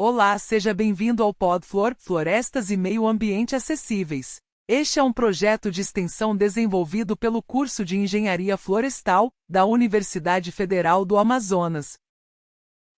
Olá, seja bem-vindo ao PodFlor, Florestas e Meio Ambiente Acessíveis. Este é um projeto de extensão desenvolvido pelo curso de Engenharia Florestal, da Universidade Federal do Amazonas.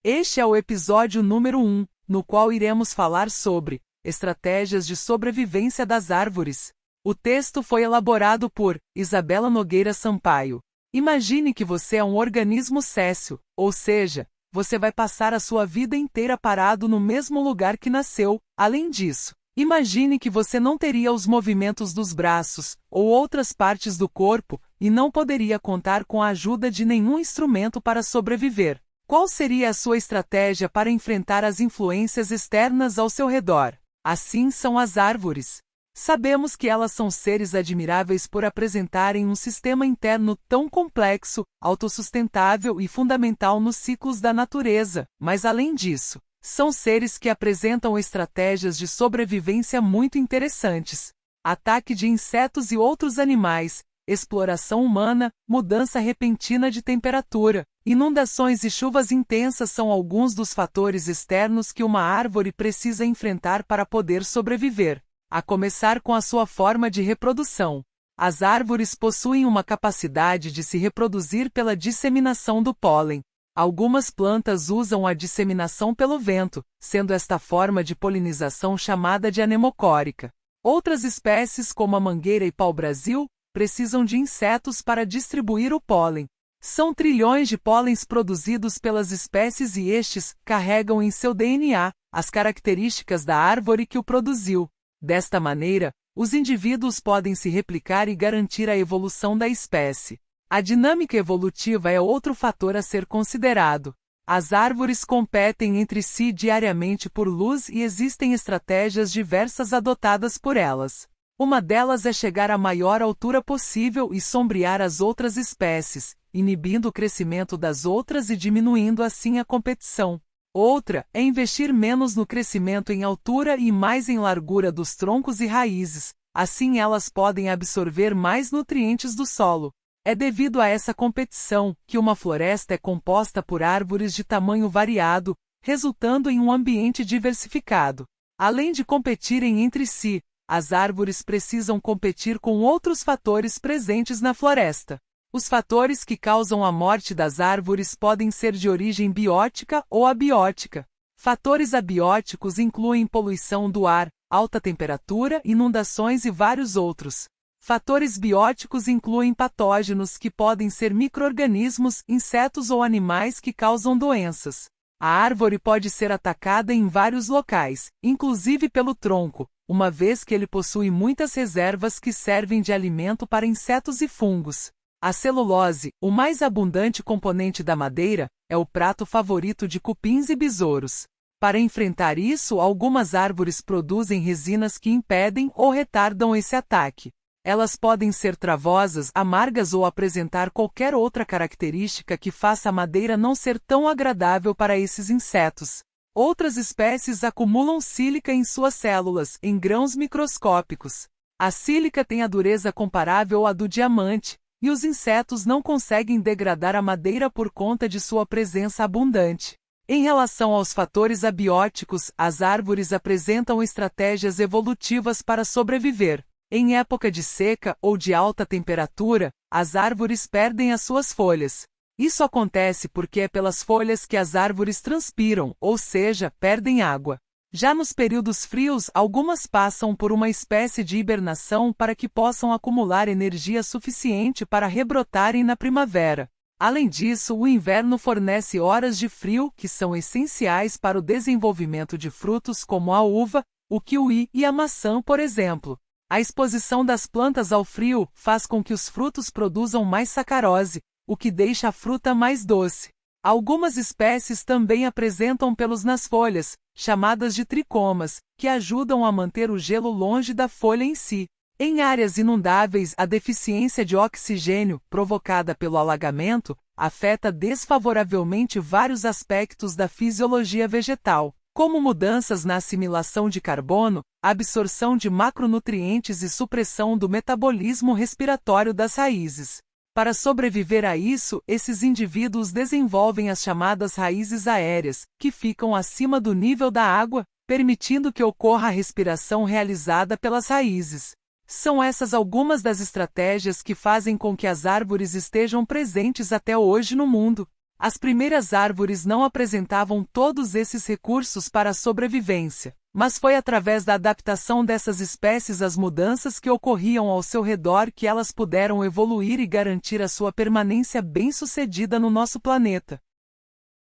Este é o episódio número 1, no qual iremos falar sobre estratégias de sobrevivência das árvores. O texto foi elaborado por Isabela Nogueira Sampaio. Imagine que você é um organismo séssil, ou seja, você vai passar a sua vida inteira parado no mesmo lugar que nasceu. Além disso, imagine que você não teria os movimentos dos braços ou outras partes do corpo e não poderia contar com a ajuda de nenhum instrumento para sobreviver. Qual seria a sua estratégia para enfrentar as influências externas ao seu redor? Assim são as árvores. Sabemos que elas são seres admiráveis por apresentarem um sistema interno tão complexo, autossustentável e fundamental nos ciclos da natureza, mas além disso, são seres que apresentam estratégias de sobrevivência muito interessantes. Ataque de insetos e outros animais, exploração humana, mudança repentina de temperatura, inundações e chuvas intensas são alguns dos fatores externos que uma árvore precisa enfrentar para poder sobreviver. A começar com a sua forma de reprodução. As árvores possuem uma capacidade de se reproduzir pela disseminação do pólen. Algumas plantas usam a disseminação pelo vento, sendo esta forma de polinização chamada de anemocórica. Outras espécies, como a mangueira e pau-brasil, precisam de insetos para distribuir o pólen. São trilhões de pólens produzidos pelas espécies e estes carregam em seu DNA as características da árvore que o produziu. Desta maneira, os indivíduos podem se replicar e garantir a evolução da espécie. A dinâmica evolutiva é outro fator a ser considerado. As árvores competem entre si diariamente por luz e existem estratégias diversas adotadas por elas. Uma delas é chegar à maior altura possível e sombrear as outras espécies, inibindo o crescimento das outras e diminuindo assim a competição. Outra é investir menos no crescimento em altura e mais em largura dos troncos e raízes, assim elas podem absorver mais nutrientes do solo. É devido a essa competição que uma floresta é composta por árvores de tamanho variado, resultando em um ambiente diversificado. Além de competirem entre si, as árvores precisam competir com outros fatores presentes na floresta. Os fatores que causam a morte das árvores podem ser de origem biótica ou abiótica. Fatores abióticos incluem poluição do ar, alta temperatura, inundações e vários outros. Fatores bióticos incluem patógenos que podem ser micro-organismos, insetos ou animais que causam doenças. A árvore pode ser atacada em vários locais, inclusive pelo tronco, uma vez que ele possui muitas reservas que servem de alimento para insetos e fungos. A celulose, o mais abundante componente da madeira, é o prato favorito de cupins e besouros. Para enfrentar isso, algumas árvores produzem resinas que impedem ou retardam esse ataque. Elas podem ser travosas, amargas ou apresentar qualquer outra característica que faça a madeira não ser tão agradável para esses insetos. Outras espécies acumulam sílica em suas células, em grãos microscópicos. A sílica tem a dureza comparável à do diamante, e os insetos não conseguem degradar a madeira por conta de sua presença abundante. Em relação aos fatores abióticos, as árvores apresentam estratégias evolutivas para sobreviver. Em época de seca ou de alta temperatura, as árvores perdem as suas folhas. Isso acontece porque é pelas folhas que as árvores transpiram, ou seja, perdem água. Já nos períodos frios, algumas passam por uma espécie de hibernação para que possam acumular energia suficiente para rebrotarem na primavera. Além disso, o inverno fornece horas de frio que são essenciais para o desenvolvimento de frutos como a uva, o kiwi e a maçã, por exemplo. A exposição das plantas ao frio faz com que os frutos produzam mais sacarose, o que deixa a fruta mais doce. Algumas espécies também apresentam pelos nas folhas, chamadas de tricomas, que ajudam a manter o gelo longe da folha em si. Em áreas inundáveis, a deficiência de oxigênio, provocada pelo alagamento, afeta desfavoravelmente vários aspectos da fisiologia vegetal, como mudanças na assimilação de carbono, absorção de macronutrientes e supressão do metabolismo respiratório das raízes. Para sobreviver a isso, esses indivíduos desenvolvem as chamadas raízes aéreas, que ficam acima do nível da água, permitindo que ocorra a respiração realizada pelas raízes. São essas algumas das estratégias que fazem com que as árvores estejam presentes até hoje no mundo. As primeiras árvores não apresentavam todos esses recursos para a sobrevivência, mas foi através da adaptação dessas espécies às mudanças que ocorriam ao seu redor que elas puderam evoluir e garantir a sua permanência bem-sucedida no nosso planeta.